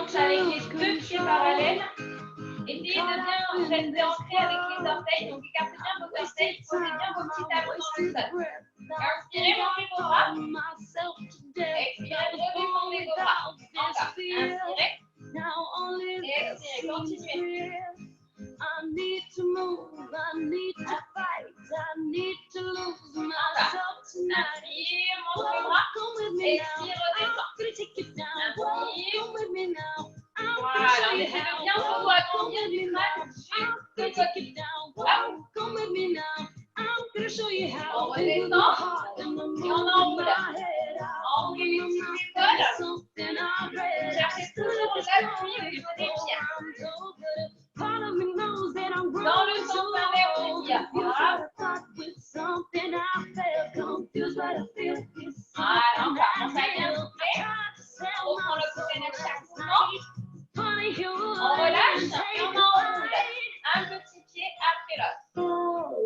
hanches avec les deux pieds parallèles. Essayez de bien rester ancré avec les orteils. Donc écartez bien vos orteils, posez bien vos petits talons dans le sol. Inspirez, montez vos bras. Expirez, redescendez vos bras. Encore. Inspirez. Et expirez, continuez. I need to move, I need to fight, I need to lose myself tonight. Inspire, monte le bras. Expire, redescend. Inspire. Voilà, on essaie de bien vous agrandir du crâne jusqu'au côté. Hop. On redescend et on enroule. Enroulez les petites épaules. Cherchez toujours l'appui au niveau des pieds. Dans le sens inverse du billard. Voilà, encore. On va bien souffler. On reprend le côté de chaque mouvement. On relâche et on enroule. Un petit pied après l'autre.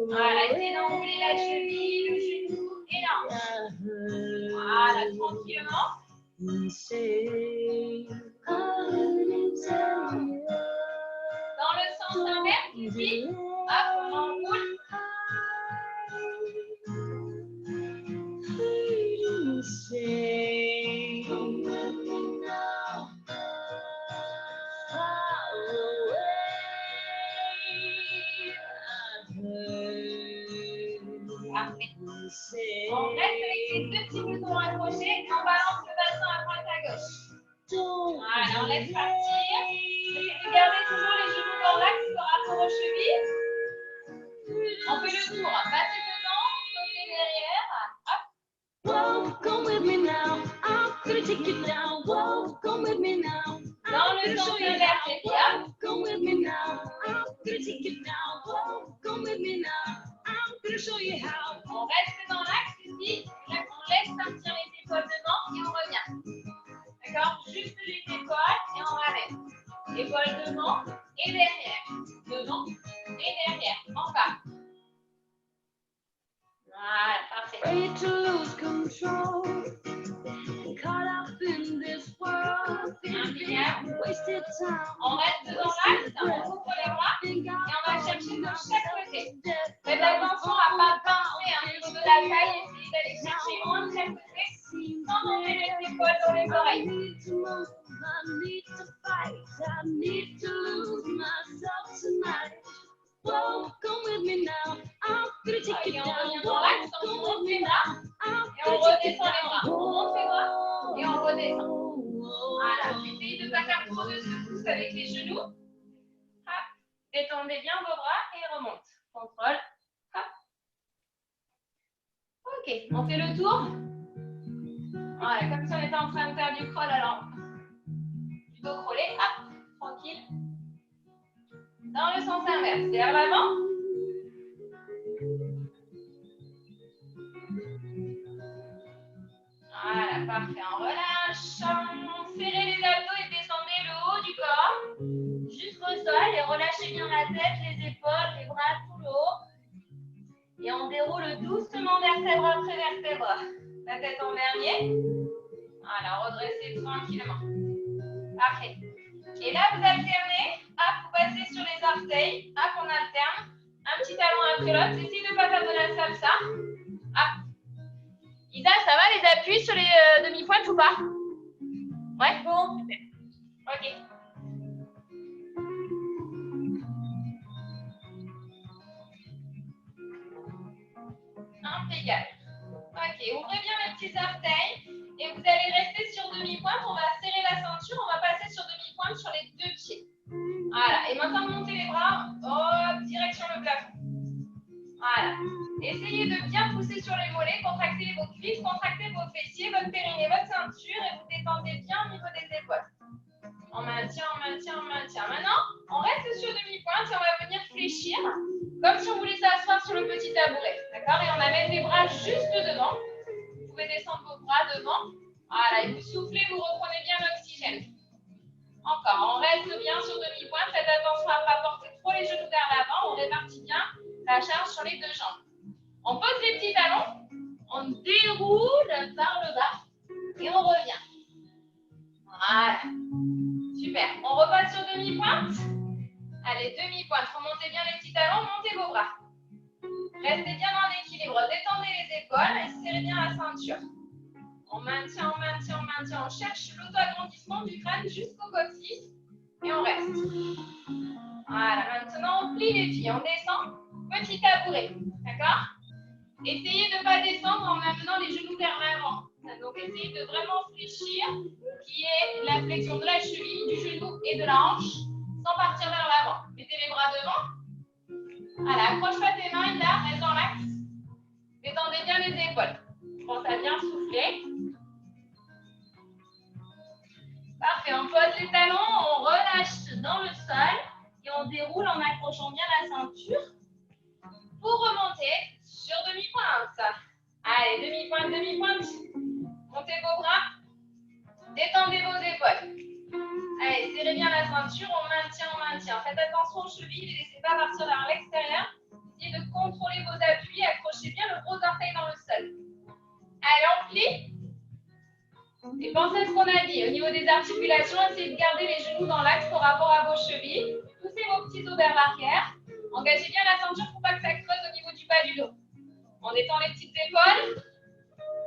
Voilà, essayez d'enrouler la cheville, le genou et la hanche. Voilà, tranquillement. Dans le sens inverse, ici, hop, on enroule. Parfait. On reste avec les deux petits boutons accrochés. On balance le bassin à droite à gauche. Voilà, on laisse partir. Essayez de garder toujours les genoux dans l'axe par rapport aux chevilles. On fait le tour. Passez devant, sautez derrière. Hop. Dans le sens inverse, et puis hop. On reste dans l'axe ici. Là, on laisse partir les épaules devant et on revient. D'accord? Juste les épaules et on ramène. Épaules devant et derrière. Devant et derrière. Encore. Voilà, parfait. Impeccable. On reste dans l'axe, on ouvre les bras et on va chercher de chaque côté. Faites attention à ne pas pincer au niveau de la taille, essayez d'aller chercher loin de chaque côté sans monter les épaules dans les oreilles. Ok, on revient dans l'axe, on monte les bras et on redescend les bras. On monte les bras et on redescend. Voilà, essayez de ne pas faire trop de secousses avec les genoux. Hop. Détendez bien vos bras et remonte. Contrôle. Hop. Ok, on fait le tour. Voilà, comme si on était en train de faire du crawl, alors du dos crawlé. Hop, tranquille. Dans le sens inverse, vers l'avant. Voilà, parfait. On relâche. Serrez les abdos et descendez le haut du corps jusqu'au sol et relâchez bien la tête, les épaules, les bras, tout le haut. Et on déroule doucement vertèbre après vertèbre. La tête en dernier. Voilà, redressez tranquillement. Parfait. Et là, vous alternez. Hop, vous passez sur les orteils. Hop, on alterne. Un petit talon après l'autre. Essayez de ne pas faire de la salsa. Hop. Isa, ça va les appuis sur les demi-pointes ou pas? Ouais, bon. Ok. Impeccable. Ok, ouvrez bien les petits orteils et vous allez rester sur demi-pointe. On va serrer la ceinture, on va passer sur demi-pointe sur les deux pieds. Voilà, et maintenant montez les bras, hop, direction le plafond. Voilà. Essayez de bien pousser sur les mollets, contractez vos cuisses, contractez vos fessiers, votre périnée, votre ceinture et vous détendez bien au niveau des épaules. On maintient, on maintient, on maintient. Maintenant, on reste sur demi-pointe et on va venir fléchir comme si on voulait s'asseoir sur le petit tabouret. D'accord? Et on amène les bras juste devant. Vous pouvez descendre vos bras devant. Voilà, et vous soufflez, vous reprenez bien l'oxygène. Encore, on reste bien sur demi-pointe. Faites attention à ne pas porter trop les genoux vers l'avant. On répartit bien la charge sur les deux jambes. On pose les petits talons. On déroule par le bas et on revient. Voilà. Super. repasse sur demi-pointe. Allez, demi-pointe. Remontez bien les petits talons, montez vos bras. Restez bien en équilibre. Détendez les épaules et serrez bien la ceinture. On maintient, on maintient, on maintient. On cherche l'auto-agrandissement du crâne jusqu'au coccyx. Et on reste. Voilà, maintenant on plie les pieds. On descend. Petit tabouret. D'accord? Essayez de ne pas descendre en amenant les genoux vers l'avant. Donc essayez de vraiment fléchir, qui est la flexion de la cheville, du genou et de la hanche, sans partir vers l'avant. Mettez les bras devant. Voilà, accroche pas tes mains, là, reste dans l'axe. Détendez bien les épaules. Pense à bien souffler. Parfait, on pose les talons, on relâche dans le sol et on déroule en accrochant bien la ceinture pour remonter sur demi-pointe. Allez, demi-pointe, demi-pointe. Montez vos bras. Détendez vos épaules. Allez, serrez bien la ceinture, on maintient, on maintient. Faites attention aux chevilles, ne laissez pas partir vers l'extérieur. Essayez de contrôler vos appuis, accrochez bien le gros orteil dans le sol. Allez, on plie. Et pensez à ce qu'on a dit. Au niveau des articulations, essayez de garder les genoux dans l'axe par rapport à vos chevilles. Poussez vos petits os vers l'arrière. Engagez bien la ceinture pour pas que ça creuse au niveau du bas du dos. On détend les petites épaules.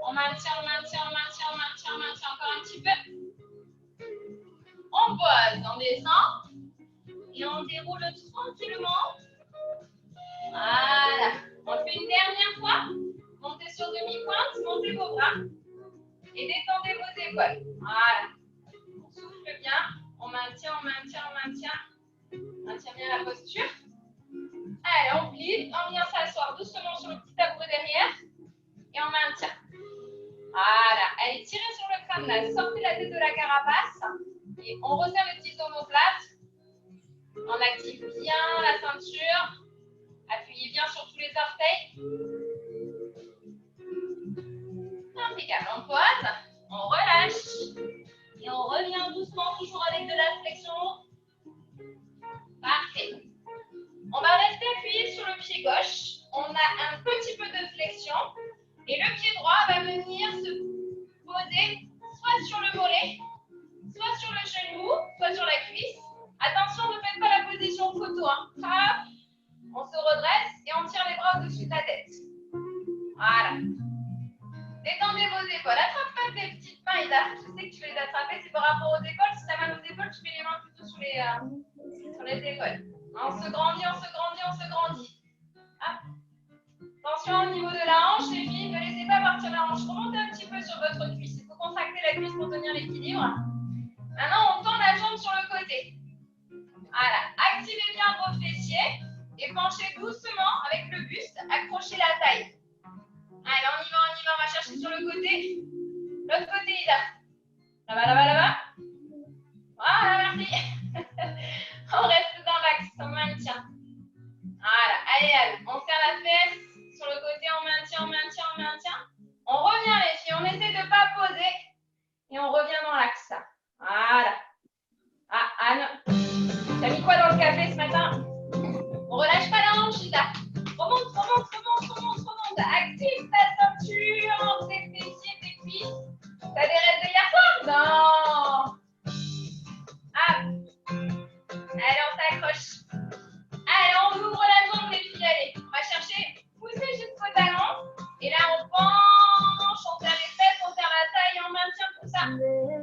On maintient, on maintient, on maintient, on maintient, on maintient encore un petit peu. On pose, on descend. Et on déroule tranquillement. Voilà. On le fait une dernière fois. Montez sur demi-pointe, montez vos bras. Et détendez vos épaules. Voilà. On souffle bien. On maintient, on maintient, on maintient. On maintient bien la posture. Allez, on plie. On vient s'asseoir doucement sur le petit tabouret derrière. Et on maintient. Voilà. Allez, tirez sur le crâne là. Sortez la tête de la carapace. Et on resserre les petits omoplates. On active bien la ceinture. Appuyez bien sur tous les orteils. Impeccable. On pose, on relâche. Et on revient doucement, toujours avec de la flexion. Parfait. On va rester appuyé sur le pied gauche. On a un petit peu de flexion. Et le pied droit va venir se poser soit sur le mollet, soit sur le genou, soit sur la cuisse. Attention, ne faites pas la position photo. Hein. Hop. On se redresse et on tire les bras au-dessus de la tête. Voilà. Détendez vos épaules. Attrape pas tes petites mains, Ida. Je sais que tu veux les attraper, c'est par rapport aux épaules. Si tu as mal aux épaules, tu mets les mains plutôt sur les épaules. On se grandit, on se grandit, on se grandit. Hop. Attention au niveau de la hanche, les filles, ne laissez pas partir la hanche. Remontez un petit peu sur votre cuisse. Il faut contracter la cuisse pour tenir l'équilibre. Maintenant, on tend la jambe sur le côté. Voilà. Activez bien vos fessiers et penchez doucement avec le buste. Accrochez la taille. Allez, on y va, on y va. On va chercher sur le côté. L'autre côté, Ida. Là-bas, là-bas, là-bas. Voilà, merci. On reste dans l'axe, on maintient. Voilà, allez, allez. On serre la fesse. Sur le côté, on maintient, on maintient, on maintient. On revient, les filles. On essaie de ne pas poser. Et on revient dans l'axe. Voilà. Ah, Anne. T'as mis quoi dans le café ce matin? On relâche pas la hanche, Ida. Remonte, remonte, remonte, remonte, remonte. Active ta ceinture entre tes fessiers, tes cuisses. T'as des restes de hier soir? Non. Hop. Allez, on s'accroche. Allez, on ouvre la jambe, les filles. Allez, on va chercher, pousser jusqu'au talon. Et là, on penche, on serre les fesses, on serre la taille, on maintient tout ça.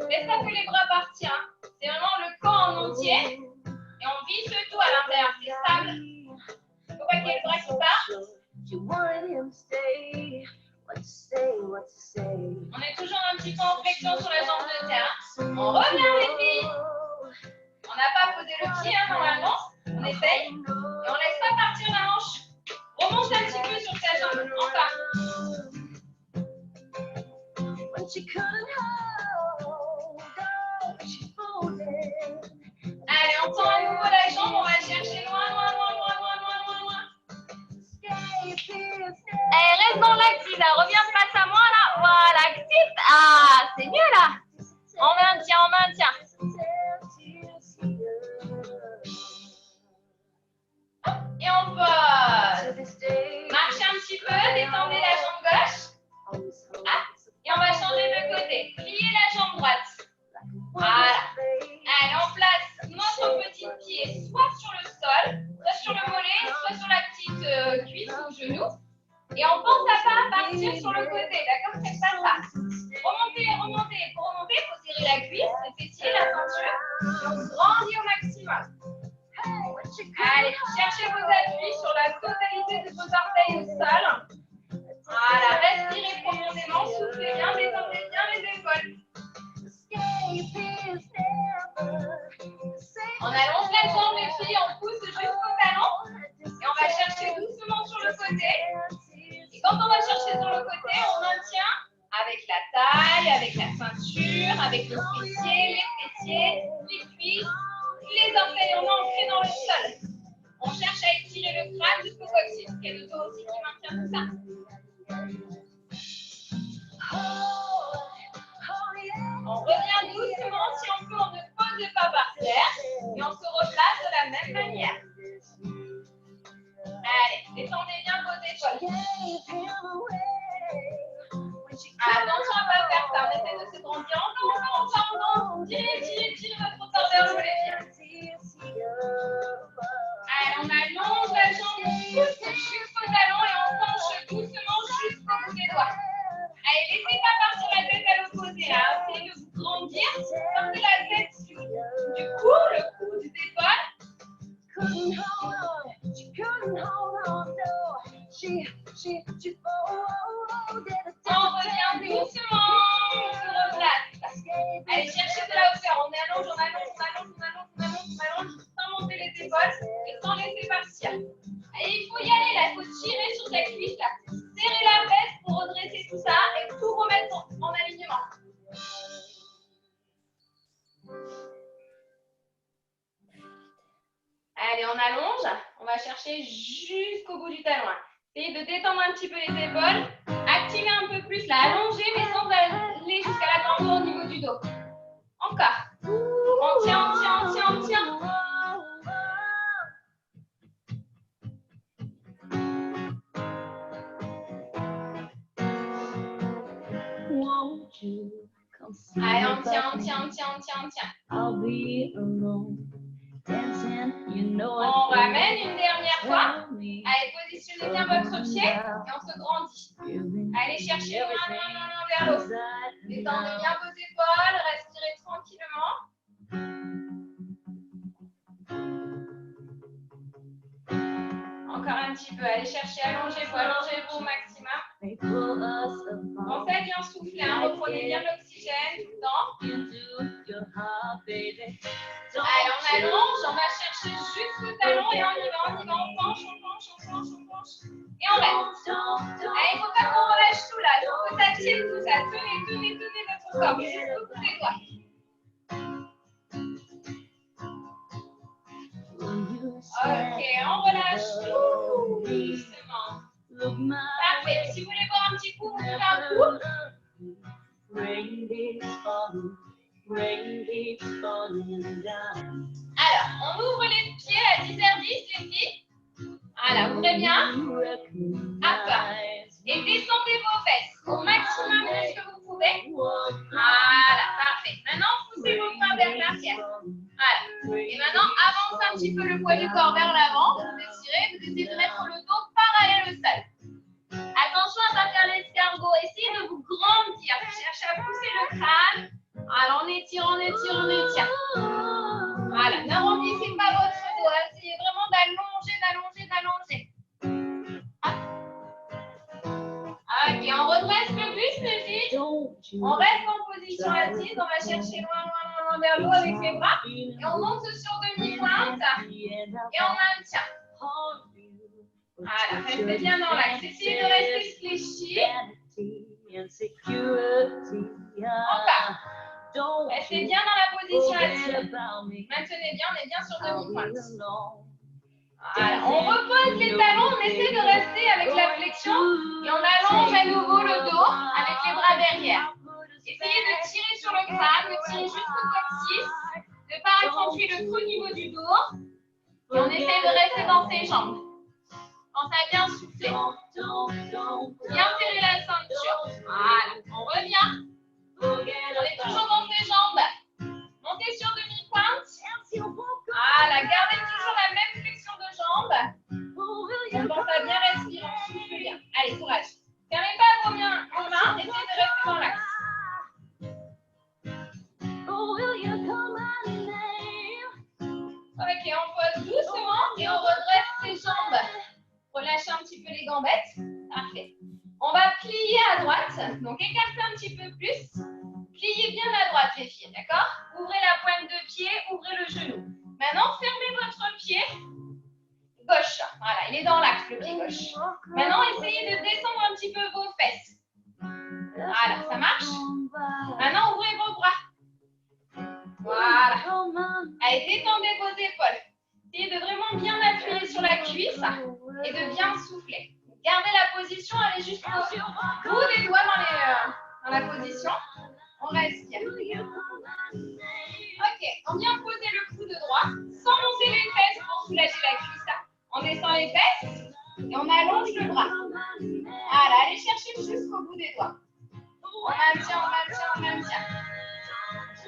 Laisse pas que les bras partir. Hein. C'est vraiment le corps en entier. Et on visse le tout à l'intérieur. C'est stable. Il ne faut pas qu'il y ait le bras qui part. On est toujours un petit peu en flexion sur la jambe de terre. On revient, les filles. On n'a pas posé le pied hein, normalement. On essaye. Et on ne laisse pas partir la hanche. Remonte un petit peu sur ta jambe. Encore. Allez, on tend à nouveau la jambe. On va chercher loin, loin, loin, loin, loin, loin, loin, loin. Allez, reste dans l'axe, Lisa. Reviens face à moi là. Voilà, active. Ah, c'est mieux là. On maintient, on maintient. Et on pose. Marchez un petit peu, détendez la jambe gauche. Ah, et on va changer de côté. maximum. Allez, cherchez vos appuis sur la totalité de vos orteils au sol. Voilà, respirez profondément, soufflez bien, détendez bien les épaules. On allonge la jambe, les filles, on pousse jusqu'au talon. Et on va chercher doucement sur le côté. Et quand on va chercher sur le côté, on maintient avec la taille, avec la ceinture, avec le fessier, les fessiers, les cuisses, les orteils, on est ancrés dans le sol. On cherche à étirer le crâne jusqu'au coccyx. Il y a le dos aussi qui maintient tout ça. On revient doucement, si on peut, on ne pose pas par terre. Et on se replace de la même manière. Allez, détendez bien vos épaules. Attention à ne pas faire ça. On essaie de se grandir encore. Tirez votre corps vers le haut, les filles. Allez, on allonge la jambe, on pousse jusqu'au talon et on penche doucement jusqu'au bout des doigts. Allez, laissez pas partir la tête à l'opposé. Essayez de vous grandir. Sortez la tête du cou, le cou des épaules. On revient doucement, on se replace. Allez, cherchez de la hauteur. On allonge, sans monter les épaules et sans laisser partir. Allez, il faut y aller là, il faut tirer sur cette cuisse là. Serrer la fesse pour redresser tout ça et tout remettre en alignement. Allez, on allonge. On va chercher jusqu'au bout du talon. Essayez de détendre un petit peu les épaules. Activez un peu plus là. Allongez, mais sans aller jusqu'à la grandeur au niveau du dos. Encore. On tient. Allez, on tient. On ramène une dernière fois. Allez, positionnez bien votre pied et on se grandit. Allez, cherchez loin vers l'eau. Détendez bien vos épaules, respirez tranquillement. Encore un petit peu. Allez, cherchez, allongez-vous au maximum. On fait bien souffler, reprenez bien l'oxygène tout le temps. Allez, on allonge, on va chercher jusqu'au talon et on y va, on penche. Et on reste. Allez, il ne faut pas qu'on relâche tout là, il faut que ça tienne tout ça. Tenez votre corps jusqu'au bout des doigts. Ok, on relâche tout doucement. Parfait. Si vous voulez boire un petit coup, vous pouvez un coup. Alors, on ouvre les pieds à 10h10, les filles. Voilà, ouvrez bien. Hop. Et descendez vos fesses au maximum de ce que vous pouvez. Voilà, parfait. Maintenant, poussez vos mains vers l'arrière. Voilà. Et maintenant, avancez un petit peu le poids du corps vers l'avant. Vous étirez, vous essayez de mettre le dos parallèle au sol. Attention à ne pas faire l'escargot. Essayez de vous grandir. Cherchez à pousser le crâne. Alors, on étire. Voilà, n'arrondissez pas votre dos. Essayez vraiment d'allonger. Ok, on redresse le buste, les filles. On reste en position assise. On va chercher loin vers l'eau avec les bras. Et on monte sur demi-pointe. Et on maintient. Voilà, restez bien dans l'axe. Essayez de rester fléchi. Encore. Restez bien dans la position assise. Maintenez bien, on est bien sur demi-pointe. Voilà, on repose les talons, on essaie de rester avec la flexion et on allonge à nouveau le dos avec les bras derrière. Essayez de tirer sur le crâne, de tirer jusqu'au coccyx, de ne pas accentuer le tout au niveau du dos. Et on essaie de rester dans ses jambes. Pensez à bien souffler. Bien serrer la ceinture. Voilà, on revient. On est toujours dans ses jambes. Montez sur demi-pointe. Voilà, gardez toujours la même flexion de jambes. On pense à bien respirer, on souffle bien. Allez, courage. Fermez pas vos mains, essayez de rester dans l'axe. Ok, Parfait, on pose doucement et on redresse ses jambes. Relâchez un petit peu les gambettes. Parfait. On va plier à droite. Donc, écartez un petit peu plus. Pliez bien à droite, les filles, d'accord? Ouvrez la pointe de pied, ouvrez le genou. Maintenant, fermez votre pied gauche. Voilà, il est dans l'axe, le pied gauche. Maintenant, essayez de descendre un petit peu vos fesses. Voilà, ça marche? Maintenant, ouvrez vos bras. Voilà. Allez, détendez vos épaules. Essayez de vraiment bien appuyer sur la cuisse et de bien souffler. Gardez la position, allez jusqu'au bout des doigts dans la position. On respire. Ok, on vient poser le coude droit sans monter les fesses pour soulager la cuisse. On descend les fesses et on allonge le bras. Voilà, allez chercher jusqu'au bout des doigts. On maintient, on maintient, on maintient.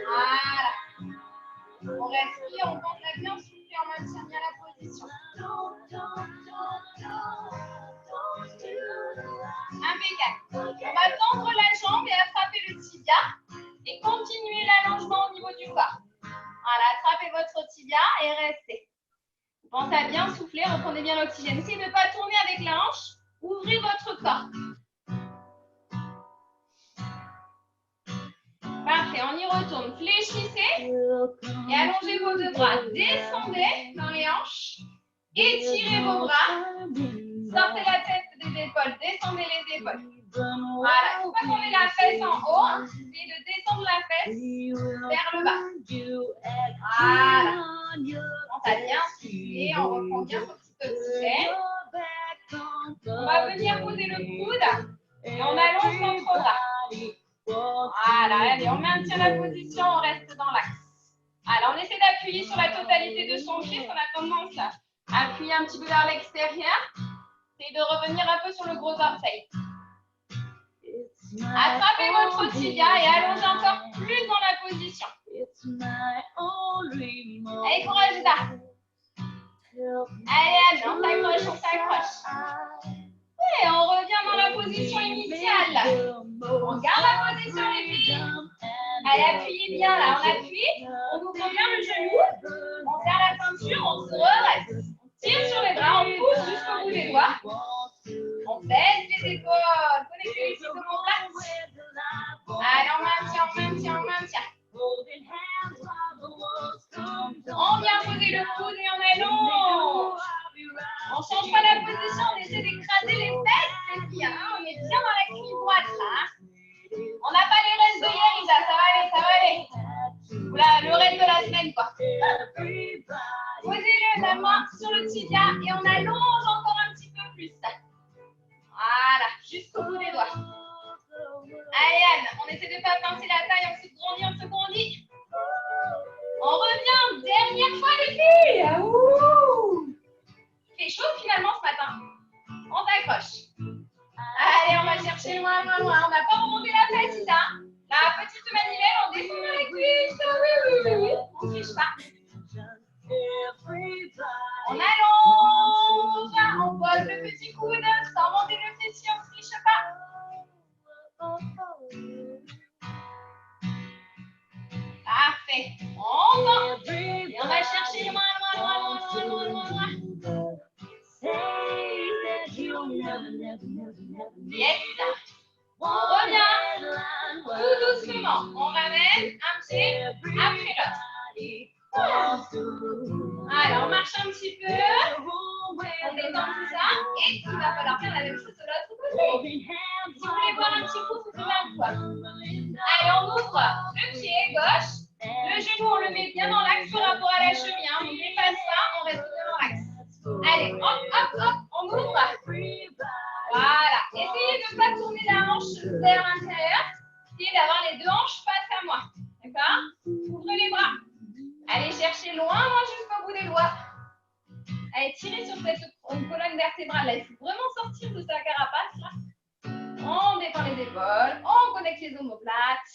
Voilà. On respire, on pense à bien souffler, on maintient bien la position. Impeccable. On va tendre la jambe et attraper le tibia et continuer l'allongement au niveau du corps. Voilà, attrapez votre tibia et restez. Pensez à bien souffler, reprenez bien l'oxygène. Essayez de ne pas tourner avec la hanche, ouvrez votre corps. Parfait, on y retourne. Fléchissez et allongez vos deux bras. Descendez dans les hanches, étirez vos bras, sortez la tête des épaules, descendez les épaules. Voilà, il ne faut pas tomber la fesse en haut, essayez de descendre la fesse vers le bas. Voilà. On va bien souffler, on reprend bien son petit oxygène. On va venir poser le coude et on allonge notre bras. Voilà, allez, on maintient la position, on reste dans l'axe. Alors, on essaie d'appuyer sur la totalité de son pied, parce qu'on a tendance à appuyer un petit peu vers l'extérieur. Essayez de revenir un peu sur le gros orteil. Attrapez votre tibia et allongez encore plus dans la position. Allez, courage là. Allez, allez, on s'accroche, on s'accroche. Et on revient dans la position initiale. On garde la position, les filles. Allez, appuyez bien là, on appuie. On ouvre bien le genou. On serre la ceinture, on se redresse. On tire sur les bras, on pousse jusqu'au bout des doigts. On baisse les épaules. Connectez les pieds omoplates. Allez, on maintient, on maintient, on maintient. On vient poser le coude et on allonge. On ne change pas la position, on essaie d'écraser les fesses, les filles. On est bien dans la cuisse droite là. On n'a pas les restes de hier, Isa. Ça va aller, ça va aller. Voilà, le reste de la semaine, quoi. Posez la main sur le tibia et on allonge encore un petit peu plus. Voilà, jusqu'au bout des doigts. Allez, Anne, on essaie de ne pas pincer la taille, on se grandit, on se grandit. On revient, dernière fois les filles. Ouh. Il fait chaud finalement ce matin. On s'accroche. Allez, on va chercher loin, loin, loin. On n'a pas remonté la tête, Isa. La petite manivelle, on descend dans les cuisses. Oui. On ne triche pas. On allonge. On pose le petit coude sans monter le fessier, on ne triche pas. Parfait. On monte. Et on va chercher loin, loin, loin, loin, loin, loin, loin. Yes. On revient. Tout doucement. On ramène un pied après l'autre. Alors, on marche un petit peu. On détend tout ça. Et il va falloir faire la même chose de l'autre côté. Si vous voulez boire un petit coup, vous pouvez un coup. Allez, on ouvre le pied gauche. Le genou, on le met bien dans l'axe par rapport à la cheville. On ne dépasse pas, on reste bien dans l'axe. Allez, hop, hop, hop, on ouvre. Voilà. Essayez de ne pas tourner la hanche vers l'intérieur. Essayez d'avoir les deux hanches face à moi. D'accord? Ouvrez les bras. Allez chercher loin, loin jusqu'au bout des doigts. Allez, tirez sur cette colonne vertébrale. Là, il faut vraiment sortir de sa carapace. Là. On détend les épaules. On connecte les omoplates.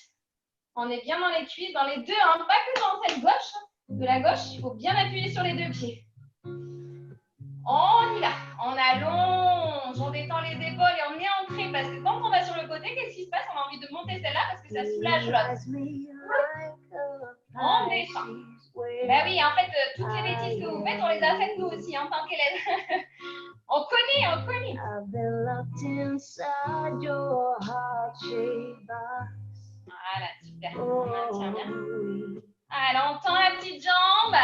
On est bien dans les cuisses, dans les deux, hein, pas que dans celle gauche. De la gauche, il faut bien appuyer sur les deux pieds. On y va. On allonge, on détend les épaules et on est ancré. Parce que quand on va sur le côté, qu'est-ce qui se passe? On a envie de monter celle-là parce que ça soulage l'autre. On descend. Bah oui, en fait, toutes les bêtises que vous faites, on les a faites nous aussi en tant qu'élèves. On connaît, on connaît. Voilà, super. On maintient bien. Alors, on tend la petite jambe.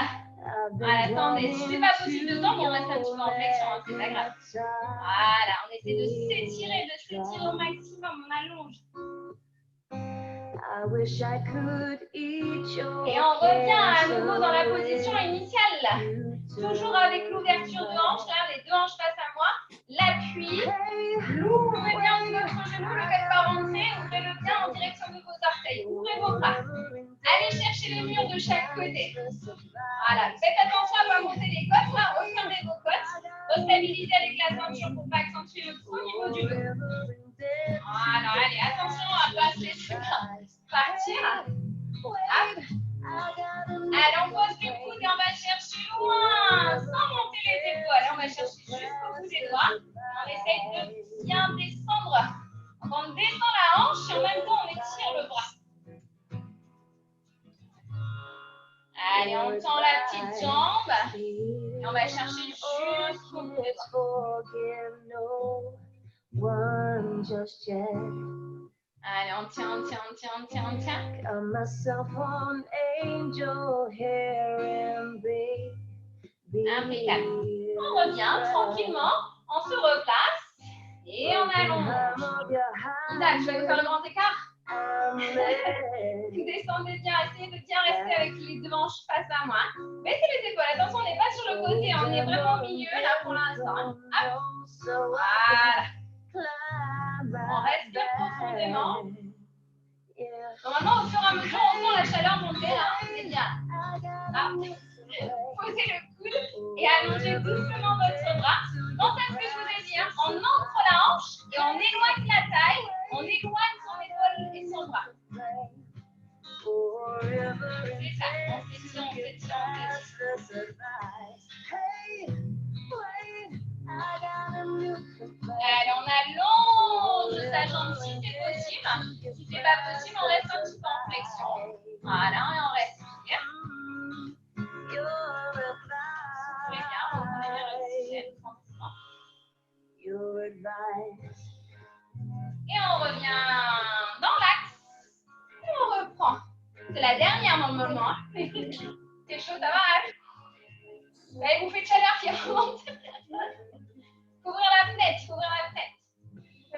Voilà, attendez, si c'est pas possible de tendre, on reste un petit peu en flexion, hein, c'est pas grave. Voilà, on essaie de s'étirer au maximum, on allonge. Et on revient à nouveau dans la position initiale. Toujours avec l'ouverture de hanche, là, les deux hanches face à moi. L'appui. Ouvrez bien votre genou, le faites pas rentrer. Ouvrez-le bien en direction de vos orteils. Ouvrez vos bras. Allez chercher les murs de chaque côté. Voilà. Faites attention à ne pas monter les côtes, là. Refermez vos côtes. Restabilisez avec la ceinture pour ne pas accentuer le coup au niveau du dos. Voilà, allez, attention à ne pas se laisser partir. Hop. Allez, on pose le coude et on va chercher loin, sans monter les épaules. On va chercher jusqu'au bout des doigts. On essaye de bien descendre. Donc, on descend la hanche et en même temps, on étire le bras. Allez, on tend la petite jambe. Et on va chercher jusqu'au bout des doigts. Allez, on tient. Impeccable. On revient tranquillement, on se replace et on allonge. Isaac, je vais vous faire le grand écart. Descendez bien, essayez de bien rester avec les deux hanches face à moi. Baissez les épaules, attention, on n'est pas sur le côté, on est vraiment au milieu là pour l'instant. Voilà. On respire profondément. Normalement, au fur et à mesure, on sent la chaleur monter là. C'est bien. Ah. Posez le coude et allongez doucement votre bras. Pensez à ce que je vous ai dit. Hein. On ancre la hanche et on éloigne la taille. On éloigne son épaule et son bras. C'est ça. On s'étire. Allez, on allonge sa jambe si c'est possible. Si c'est pas possible, on reste un petit peu en flexion. Voilà, et on respire. Très bien, on va venir l'oxygène tranquillement. Et on revient dans l'axe. Et on reprend. C'est la dernière normalement. C'est chaud, ça va, hein? Vous avez bouffé de chaleur qui remonte. Ouvrir la fenêtre.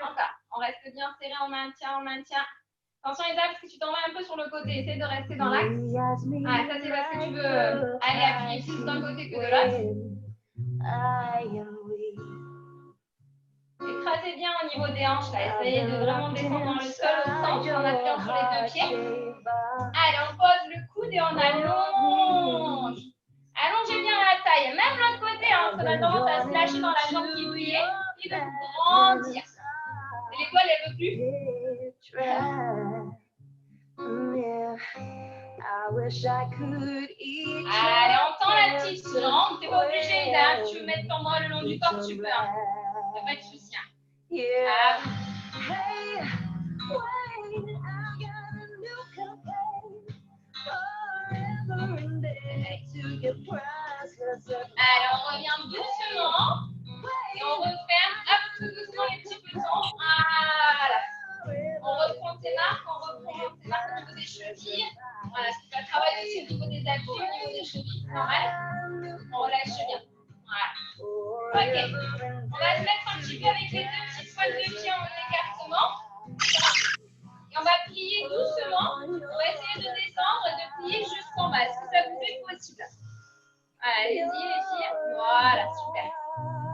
Encore. On reste bien serré, on maintient. Attention Isaac, parce que tu t'en vas un peu sur le côté. Essaye de rester dans l'axe. Ah, ça c'est parce que tu veux aller appuyer plus d'un côté que de l'autre. Écrasez bien au niveau des hanches là. Essayez de vraiment descendre dans le sol au centre en appuyant sur les deux pieds. Allez, on pose le coude et on allonge. Allongez bien la taille. Même l'autre côté, hein, parce qu'on a tendance à se lâcher dans la jambe qui est pliée et de grandir. L'épaule, elle veut plus. Allez, on tend la petite jambe. T'es pas obligé, Ida. Tu veux mettre ton bras le long du corps, tu peux. Hein. Ça pas de souci. Ah. Allez, on revient doucement. Et on referme, hop, tout doucement les petits petons. Voilà. On reprend ses marques au niveau des chevilles. Voilà, c'est pas travail aussi au niveau des appuis, au niveau des chevilles, c'est normal. On relâche bien. Voilà. Ok. On va se mettre un petit peu avec les deux petites pointes de pied en écartement. Et on va plier doucement. On va essayer de descendre et de plier jusqu'en bas. Est-ce que ça vous est possible? Allez-y les filles. Voilà, super.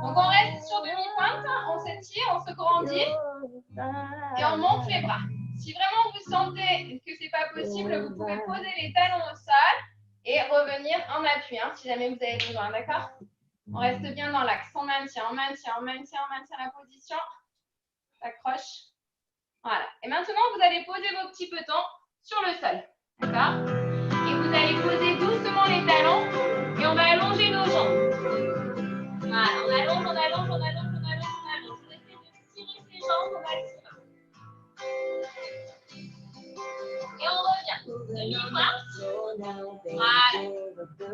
Donc on reste sur demi-pointe, on s'étire, on se grandit et on monte les bras. Si vraiment vous sentez que c'est pas possible, vous pouvez poser les talons au sol et revenir en appui, hein, si jamais vous avez besoin, d'accord? On reste bien dans l'axe, on maintient la position. S'accroche. Voilà. Et maintenant, vous allez poser vos petits petons sur le sol, d'accord? Et vous allez poser doucement les talons et on va allonger nos jambes. Voilà, on allonge. On essaie de tirer ses jambes au maximum. Et on revient. Demi-pointe. Voilà.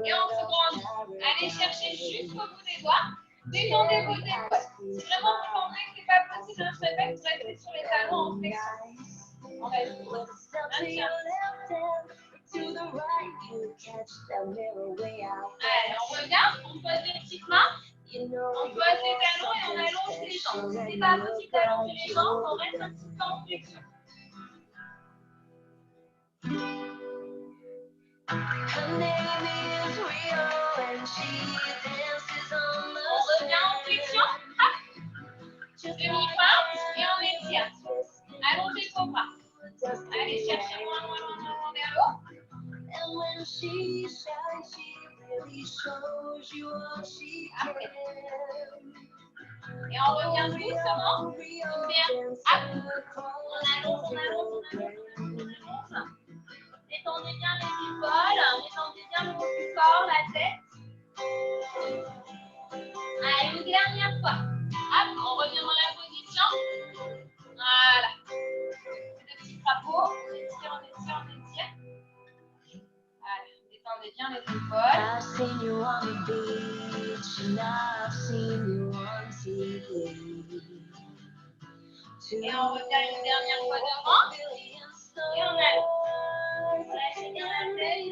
Et on se branche. Allez chercher jusqu'au bout des doigts. Détendez vos épaules. Si vraiment vous sentez que ce n'est pas possible, je répète, vous restez sur les talons en flexion. On respire. Maintien. Allez, on revient, on pose les petites mains, on pose les talons et on allonge les jambes. Si ce n'est pas possible d'allonger les jambes, on reste un petit peu en flexion. On revient en flexion. Demi-pointe et on étire. Allongez vos bras. Allez chercher loin vers l'eau. Et on revient doucement. On allonge. Détendez bien les épaules, détendez bien le haut du corps, la tête. Allez, une dernière fois. Hop, on revient dans la position. Voilà. Le petit crapaud. On étire. Voilà, détendez bien les épaules. Et on revient une dernière fois devant. Et on allonge. Lâchez bien la tête,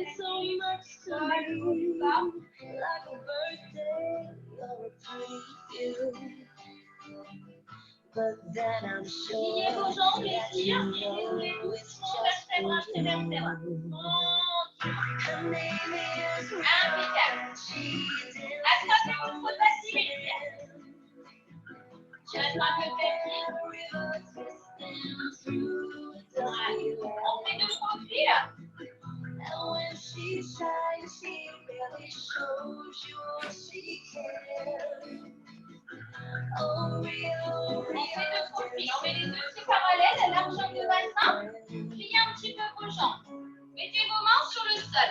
pliez vos jambes, les tire, et déroulez doucement vertèbre après vertèbre. Impeccable. Attrapez votre facilité. Je reste un peu petit. On fait deux profils. On fait deux profils. On met les deux pieds parallèles, la largeur de bassin. Pliez un petit peu vos jambes. Mettez vos mains sur le sol.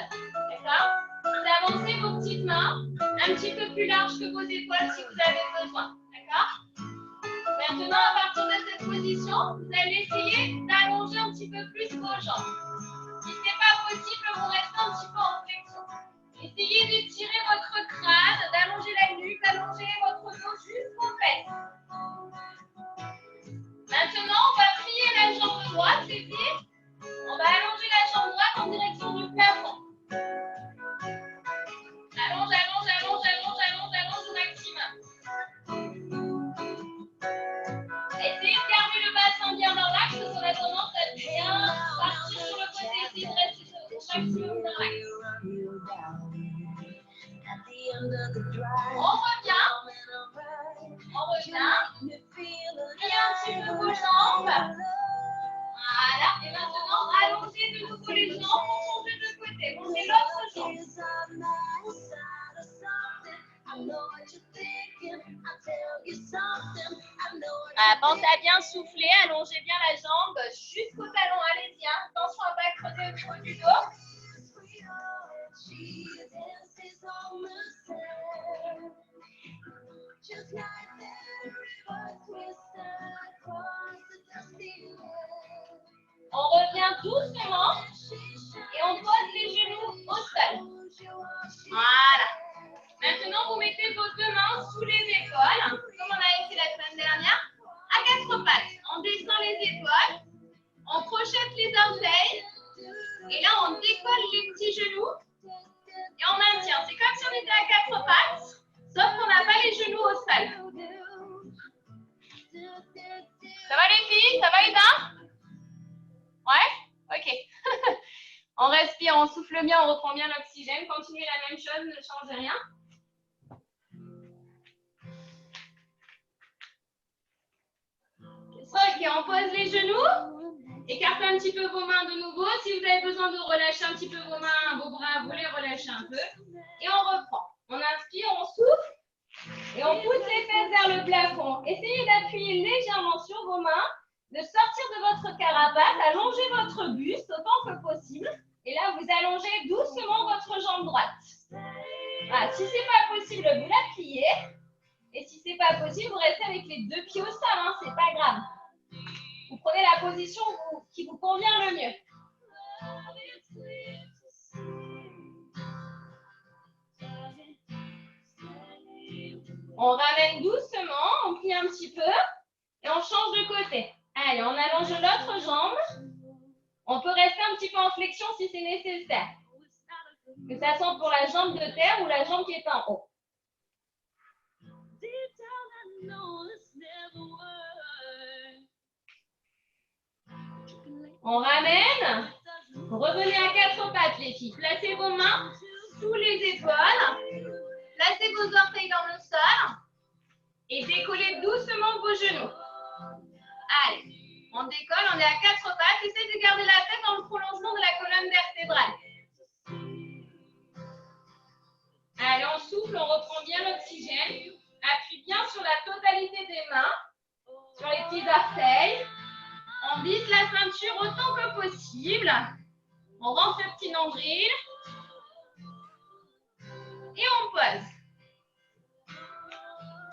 D'accord? Vous avancez vos petites mains un petit peu plus larges que vos épaules si vous avez besoin. D'accord? Maintenant, à partir de cette position, vous allez essayer d'allonger un petit peu plus vos jambes. Si ce n'est pas possible, vous restez un petit peu en flexion. Essayez d'étirer votre crâne, d'allonger la nuque, d'allonger votre dos jusqu'aux fesses. Maintenant, on va plier la jambe droite, les pieds. On va allonger la jambe droite en direction du plafond. Allonge au maximum. Essayez de garder le bassin bien dans l'axe, parce qu'on a tendance à bien partir sur le côté. Essayez de rester au maximum dans l'axe. On revient. Pliez un petit peu vos jambes. Voilà. Et maintenant, allongez de nouveau les jambes pour changer de côté. Montez l'autre jambe. Pensez à bien souffler, allongez bien la jambe jusqu'au talon. Allez-y, hein. Attention à ne pas creuser au niveau du dos. On revient doucement et on pose les genoux au sol. Voilà. Maintenant, vous mettez vos deux mains sous les épaules, comme on avait fait la semaine dernière, à quatre pattes. On descend les épaules, on crochette les orteils, et là, on décolle les petits genoux et on maintient. C'est comme si on était à quatre pattes, sauf qu'on n'a pas les genoux au sol. Ça va les filles? Ça va les dames? Ouais? Ok. On respire, on souffle bien, on reprend bien l'oxygène. Continuez la même chose, ne changez rien. Ok, on pose les genoux. Écartez un petit peu vos mains de nouveau. Si vous avez besoin de relâcher un petit peu vos mains, vos bras, vous les relâchez un peu. Et on reprend. On inspire, on souffle. Et on pousse les fesses vers le plafond. Essayez d'appuyer légèrement sur vos mains, de sortir de votre carapace, allongez votre buste autant que possible. Et là, vous allongez doucement votre jambe droite. Voilà. Si ce n'est pas possible, vous la pliez. Et si ce n'est pas possible, vous restez avec les deux pieds au sol. Hein, ce n'est pas grave. Vous prenez la position qui vous convient le mieux. On ramène doucement, on plie un petit peu et on change de côté. Allez, on allonge l'autre jambe. On peut rester un petit peu en flexion si c'est nécessaire. Que ça soit pour la jambe de terre ou la jambe qui est en haut. On ramène. Revenez à quatre pattes, les filles. Placez vos mains sous les épaules. Placez vos orteils dans le sol. Et décollez doucement vos genoux. Allez, on décolle, on est à quatre pattes. Essayez de garder la tête dans le prolongement de la colonne vertébrale. Allez, on souffle, on reprend bien l'oxygène. Appuie bien sur la totalité des mains, sur les petits orteils. On visse la ceinture autant que possible. On rentre le petit nombril. Et on pose.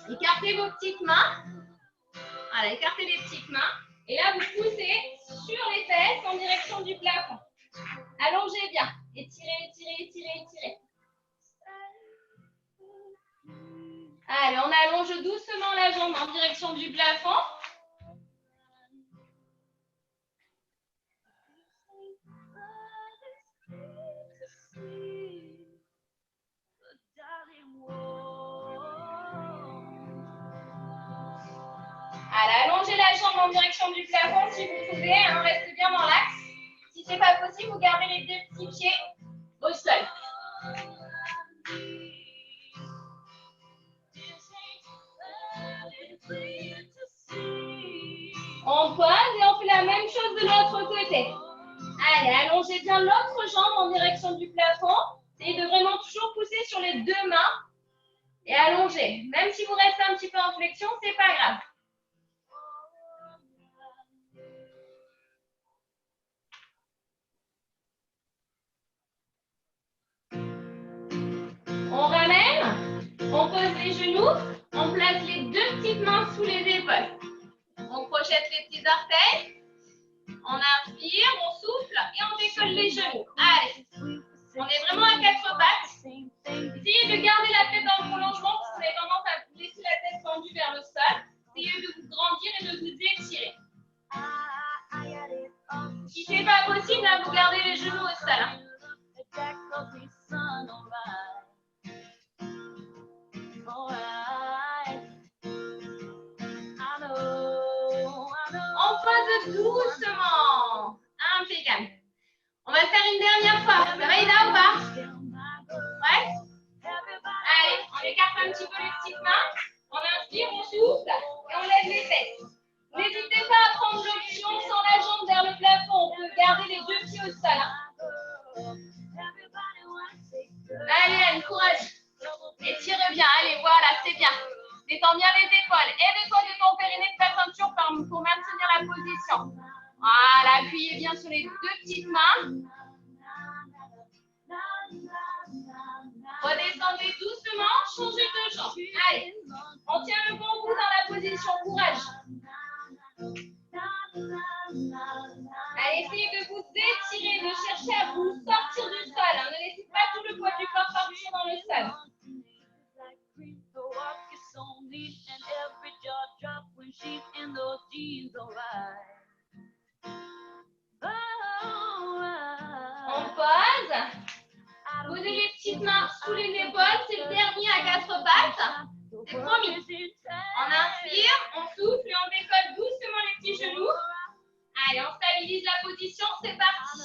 Écartez vos petites mains. Voilà, écartez les petites mains. Et là, vous poussez sur les fesses en direction du plafond. Allongez bien. Étirez, étirez, étirez, étirez. Allez, on allonge doucement la jambe en direction du plafond. Allez, allongez la jambe en direction du plafond si vous pouvez. Hein, restez bien dans l'axe. Si ce n'est pas possible, vous gardez les deux petits pieds au sol. On pose et on fait la même chose de l'autre côté. Allez, allongez bien l'autre jambe en direction du plafond. Essayez de vraiment toujours pousser sur les deux mains et allongez. Même si vous restez un petit peu en flexion, c'est pas grave. On ramène, on pose les genoux, on place les deux petites mains sous les épaules. On projette les petits orteils, on inspire, on souffle et on décolle les genoux. Allez, on est vraiment à quatre pattes. Essayez de garder la tête dans le prolongement parce que vous avez tendance à laisser la tête tendue vers le sol. Essayez de vous grandir et de vous étirer. Si ce n'est pas possible, là, vous gardez les genoux au sol. Hein. On pose doucement. Impeccable. On va faire une dernière fois. Ça va, Ida, ou pas? Ouais? Allez, on écarte un petit peu les petites mains. On inspire, on souffle et on lève les fesses. N'hésitez pas à prendre l'option sans la jambe vers le plafond. On peut garder les deux pieds au sol. Hein. Allez, Anne, courage. Étire bien. Allez, voilà, c'est bien. Détends bien les épaules. Aide-toi de ton périnée de ta ceinture pour maintenir la position. Voilà, appuyez bien sur les deux petites mains. Redescendez doucement, changez de jambe. Allez, on tient le bon bout dans la position. Courage. Allez, essayez de vous étirer, de chercher à vous sortir du sol. Hein. Ne laissez pas tout le poids du corps partir dans le sol. On pose. Posez les petites mains sous les épaules. C'est le dernier à quatre pattes. C'est promis. On inspire, on souffle et on décolle doucement les petits genoux. Allez, on stabilise la position. C'est parti.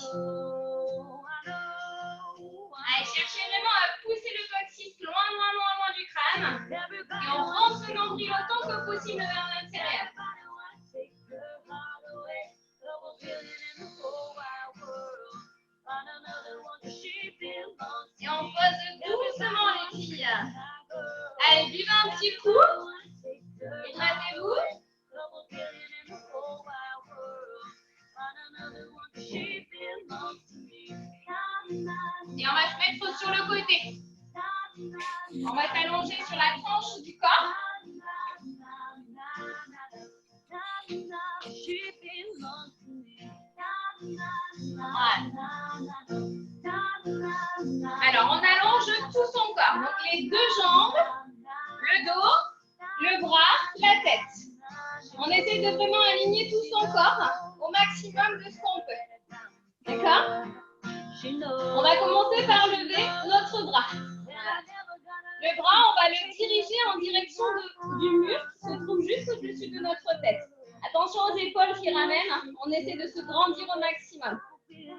Allez, cherchez vraiment à pousser le coccyx loin, loin, loin, loin du crâne. Et on rentre le nombril autant que possible vers l'intérieur. Et on pose doucement les filles. Allez, buvez un petit coup. Hydratez-vous. Et on va se mettre sur le côté. On va s'allonger sur la tranche du corps. Voilà. Alors, on allonge tout son corps. Donc, les deux jambes, le dos, essaie de vraiment aligner tout son corps au maximum de ce qu'on peut. D'accord? On va commencer par lever notre bras. Voilà. Le bras, on va le diriger en direction du mur qui se trouve juste au-dessus de notre tête. Attention aux épaules qui ramènent. On essaie de se grandir au maximum.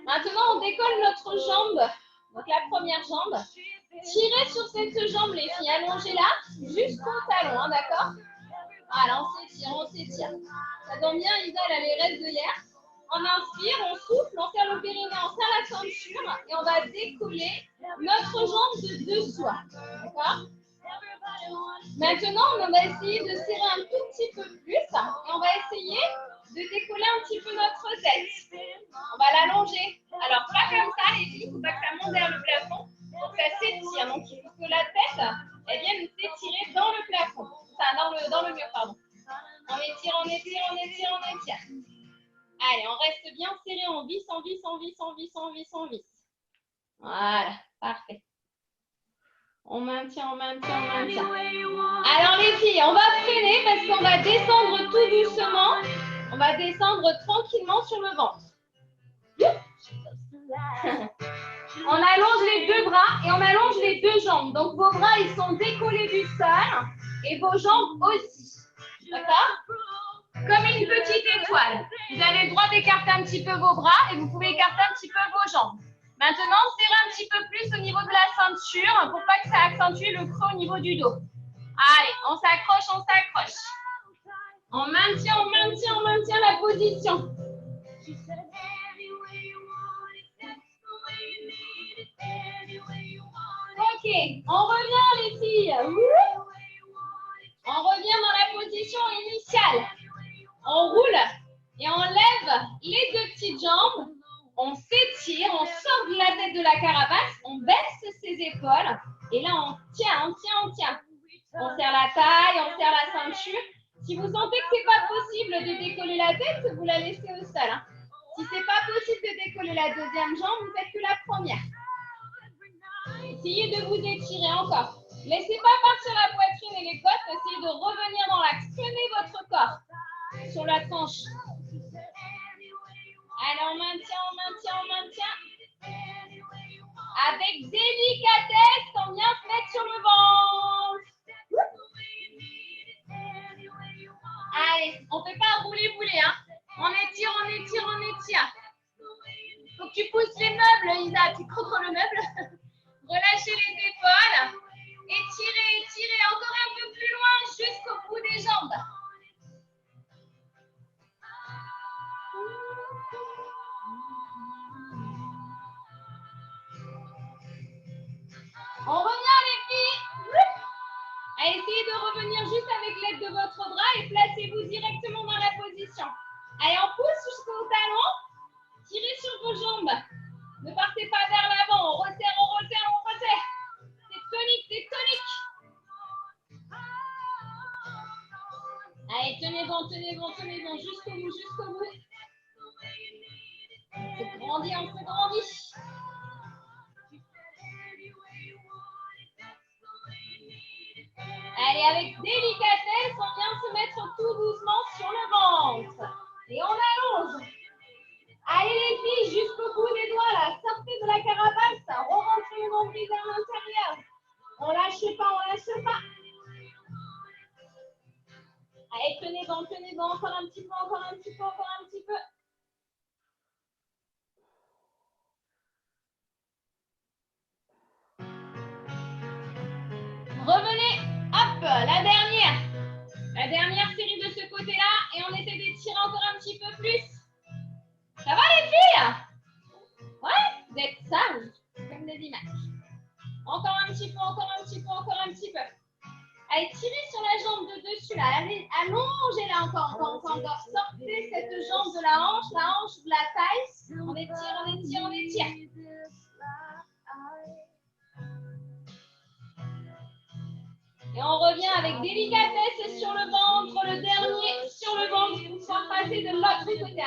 Maintenant, on décolle notre jambe. Donc la première jambe. Tirez sur cette jambe, les filles. Allongez-la jusqu'au talon, hein, d'accord? Voilà, on s'étire, on s'étire. Ça donne bien, Isa, elle a les restes de hier. On inspire, on souffle, on serre le périnée, on serre la ceinture et on va décoller notre jambe de dessous. D'accord? Maintenant, on va essayer de serrer un tout petit peu plus et on va essayer de décoller un petit peu notre tête. On va l'allonger. Alors, pas comme ça, les filles, il ne faut pas que ça monte vers le plafond. Il faut que ça s'étire. Donc, il faut que la tête, elle vienne s'étirer dans le plafond. Enfin, dans le mur, pardon. On étire, on étire, on étire, on étire. Allez, on reste bien serré, on visse, on visse, on visse, on visse, on visse, on visse. Voilà, parfait. On maintient, on maintient, on maintient. Alors les filles, on va freiner parce qu'on va descendre tout doucement. On va descendre tranquillement sur le ventre. On allonge les deux bras et on allonge les deux jambes. Donc vos bras, ils sont décollés du sol et vos jambes aussi. D'accord? Comme une petite étoile. Vous avez le droit d'écarter un petit peu vos bras et vous pouvez écarter un petit peu vos jambes. Maintenant, serrez un petit peu plus au niveau de la ceinture pour pas que ça accentue le creux au niveau du dos. Allez, on s'accroche, on s'accroche. On maintient, on maintient, on maintient la position. Ok, on revient les filles. On revient dans la position initiale. On roule et on lève les deux petites jambes. On s'étire, on sort de la tête de la carapace, on baisse ses épaules. Et là, on tient, on tient, on tient. On serre la taille, on serre la ceinture. Si vous sentez que ce n'est pas possible de décoller la tête, vous la laissez au sol. Hein. Si ce n'est pas possible de décoller la deuxième jambe, vous faites que la première. Essayez de vous étirer encore. Laissez pas partir la poitrine et les côtes. Essayez de revenir dans l'axe. Prenez votre corps sur la tranche. Allez, on maintient, on maintient, on maintient. Avec délicatesse, on vient se mettre sur le ventre. Allez, on ne fait pas un rouler-bouler. Hein. On étire, on étire, on étire. Faut que tu pousses les meubles, Isa. Tu contre le meuble. Relâchez les épaules. Étirez, étirez. Encore un peu plus loin jusqu'au bout des jambes. On revient les filles. Essayez de revenir juste avec l'aide de votre bras et placez-vous directement dans la position. Allez, on pousse jusqu'au talon. Tirez sur vos jambes. Ne partez pas vers l'avant. On resserre, on resserre, on resserre. C'est tonique, c'est tonique. Allez, tenez bon, jusqu'au bout, jusqu'au bout. On se grandit, on se grandit. Allez, avec délicatesse, on vient se mettre tout doucement sur le ventre. Et on allonge. Allez les filles, jusqu'au bout des doigts là. Sortez de la carapace. Rentrez le nombril vers l'intérieur. On lâche pas, on lâche pas. Allez, tenez bon, encore un petit peu, encore un petit peu, encore un petit peu. Revenez, hop, la dernière série de ce côté-là et on essaie d'étirer encore un petit peu plus. Ça va les filles? Ouais, vous êtes sages, comme des images. Encore un petit peu, encore un petit peu, encore un petit peu. Allez, tirez sur la jambe de dessus là, allez, allongez-la encore. Sortez cette jambe de la hanche de la taille. On étire, on étire, on étire. Et on revient avec délicatesse sur le ventre, le dernier sur le ventre pour pouvoir passer de l'autre côté.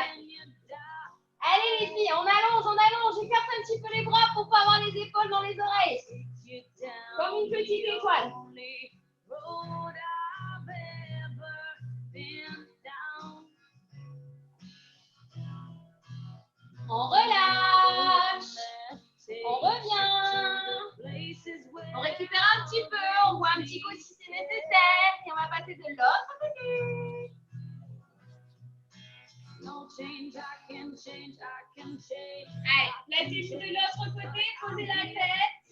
Allez les filles, on allonge, écarte un petit peu les bras pour pas avoir les épaules dans les oreilles. Comme une petite étoile. On relâche. On revient. On récupère un petit peu. On voit un petit coup si c'est nécessaire. Et on va passer de l'autre côté. Allez, placez-vous de l'autre côté. Posez la tête.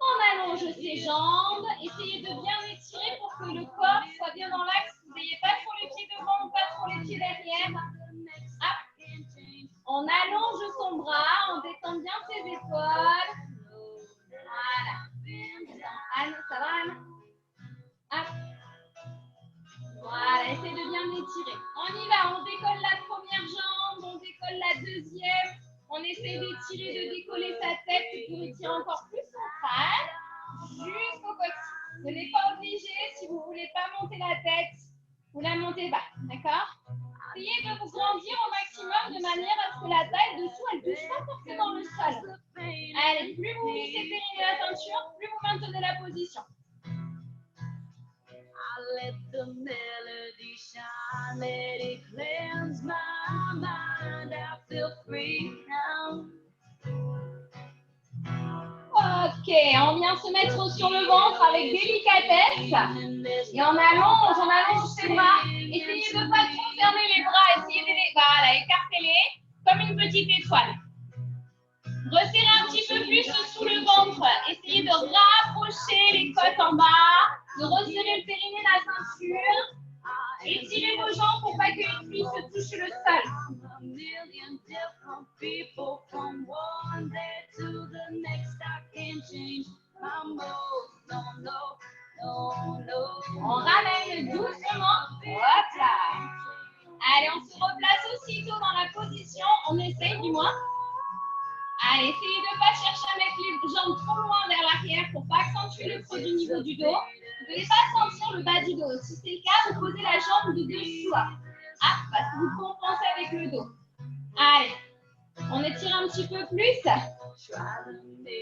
On allonge ses jambes. Essayez de bien étirer pour que le corps soit bien dans l'axe. Vous n'ayez pas trop les pieds devant ou pas trop les pieds derrière. Hop. On allonge son bras. On détend bien ses épaules. Voilà. Anne, ça va, Anne? Hop. Voilà, essayez de bien étirer. On y va. On décolle la première jambe. On décolle la deuxième. On essaie d'étirer, de décoller sa tête pour étirer encore plus son crâne jusqu'au coccyx. Vous n'êtes pas obligé, si vous ne voulez pas monter la tête, vous la montez bas, d'accord? Essayez de vous grandir au maximum de manière à ce que la taille dessous, elle ne touche pas forcément le sol. Allez, plus vous lissez périné la ceinture, plus vous maintenez la position. Let the melody shine, let it cleanse my mind. I feel free now. Ok, on vient se mettre sur le ventre avec délicatesse. Et on allonge ses bras. Essayez de ne pas trop fermer les bras. Essayez de les, voilà, écartez-les comme une petite étoile. Resserrez un petit peu plus sous le ventre. Essayez de rapprocher les côtes en bas. De resserrer le périnée, la ceinture. Étirez vos jambes pour pas que les cuisses se touchent le sol. On ramène doucement. Hop là. Allez, on se replace aussitôt dans la position. On essaye du moins. Allez, essayez de ne pas chercher à mettre les jambes trop loin vers l'arrière pour ne pas accentuer le creux du niveau du dos. Vous ne devez pas sentir le bas du dos. Si c'est le cas, vous posez la jambe de dessous. Ah, parce que vous compensez avec le dos. Allez, on étire un petit peu plus.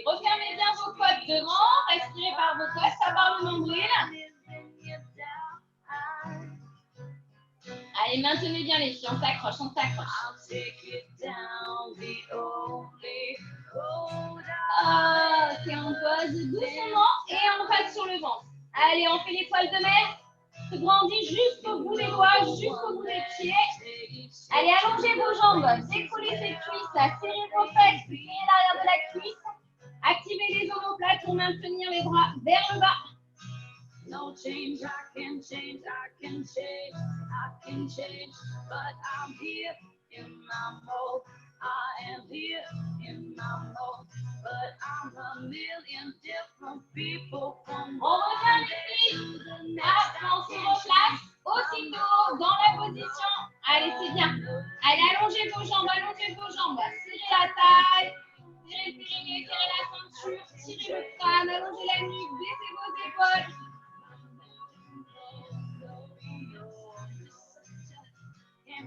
Refermez bien vos côtes devant. Respirez par vos côtes, ça part le nombril. Allez, maintenez bien les pieds. On s'accroche, on s'accroche. Ok, on pose doucement et on passe sur le ventre. Allez, on fait l'étoile de mer. Se grandit jusqu'au bout des doigts, jusqu'au bout des pieds. Allez, allongez vos jambes, décollez ces cuisses, serrez vos fesses, pliez l'arrière de la cuisse. Activez les omoplates pour maintenir les bras vers le bas. No change, I can change, but I'm here in my mode. I am here in my mode, but I'm a million different people from one day to the next. On se replace aussitôt dans la position. Allez, c'est bien. Allez, allongez vos jambes, serrez la taille, tirez le périnée, tirez la ceinture, tirez le crâne, allongez la nuque, baissez vos épaules.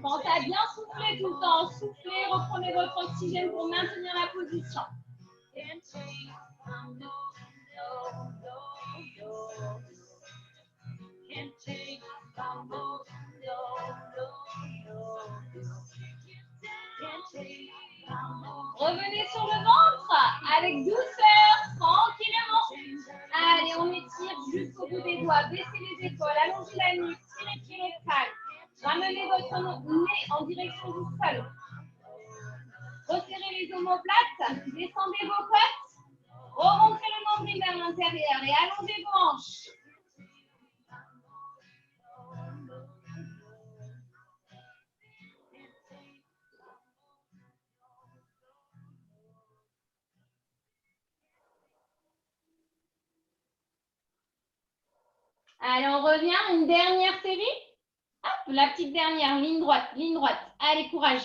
Pensez à bien souffler tout le temps. Soufflez, reprenez votre oxygène pour maintenir la position. Revenez sur le ventre avec douceur, tranquillement. Allez, on étire jusqu'au bout des doigts. Baissez les épaules, allongez la nuque, tirez le crâne. Ramenez votre nez en direction du sol. Resserrez les omoplates, descendez vos côtes, remontrez le nombril vers l'intérieur et allongez vos hanches. Allez, on revient, une dernière série. Hop, la petite dernière, ligne droite, ligne droite. Allez, courage.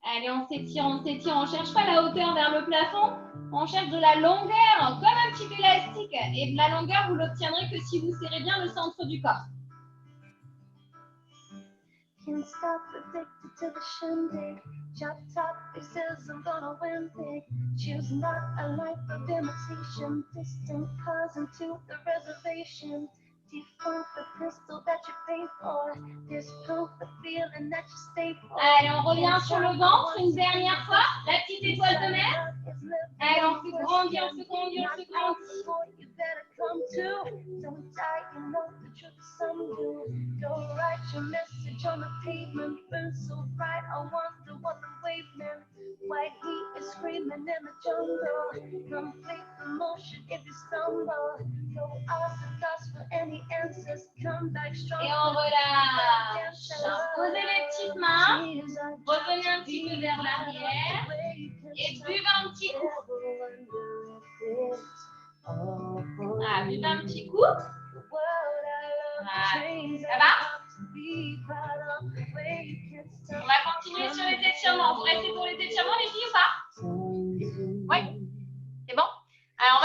Allez, on s'étire, on ne cherche pas la hauteur vers le plafond. On cherche de la longueur, comme un petit élastique. Et de la longueur, vous l'obtiendrez que si vous serrez bien le centre du corps. Can't stop addicted to the shindig. Chop top, it says I'm gonna win big. Choose not a life of imitation. Distant cousin to the reservation. Defunct the crystal that you pay for. Disprove the feeling that you stay for. Allez, on revient sur le ventre une dernière fois. La petite étoile de mer. Allez, on se grandit, on se grandit, on se grandit. You better come to. Don't die, you know the truth, some do. Don't write your message on the pavement. Burn so bright, I wonder what the wavelength. White heat is screaming in the jungle. Complete commotion if you stumble. No odds and thoughts for any answers. Come back strong. Et on relâche. Posez les petites mains. Revenez un petit peu vers l'arrière. Et buvez un petit coup. Ah, buvez un petit coup. Voilà. Ça va?